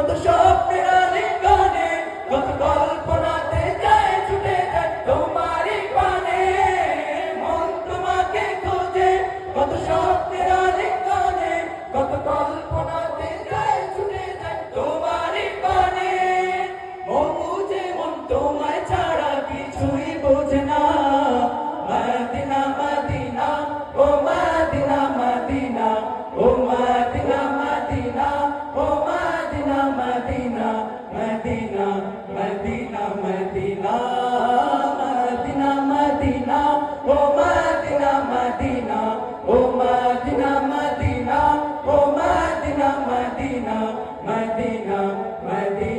কত স্বপ্নের আলিঙ্গনে, কত কল্পনাতে যায় ছুটে যায় তোমারই পানে। মন তোমাকে খোঁজে কত স্বপ্নের আলিঙ্গনে, কত কল্পনাতে যায় ছুটে যায় তোমারই পানে। মন বুঝে মন তোমায় ছাড়া কিছুই বোঝে না। মদিনা মদিনা ও মদিনা মদিনা ও মদিনা মদিনা ও মদিনা মদিনা মদিনা মদিনা মদিনা মদিনা মদিনা ও মদিনা মদিনা ও মদিনা মদিনা ও মদিনা মদিনা মদিনা মদিনা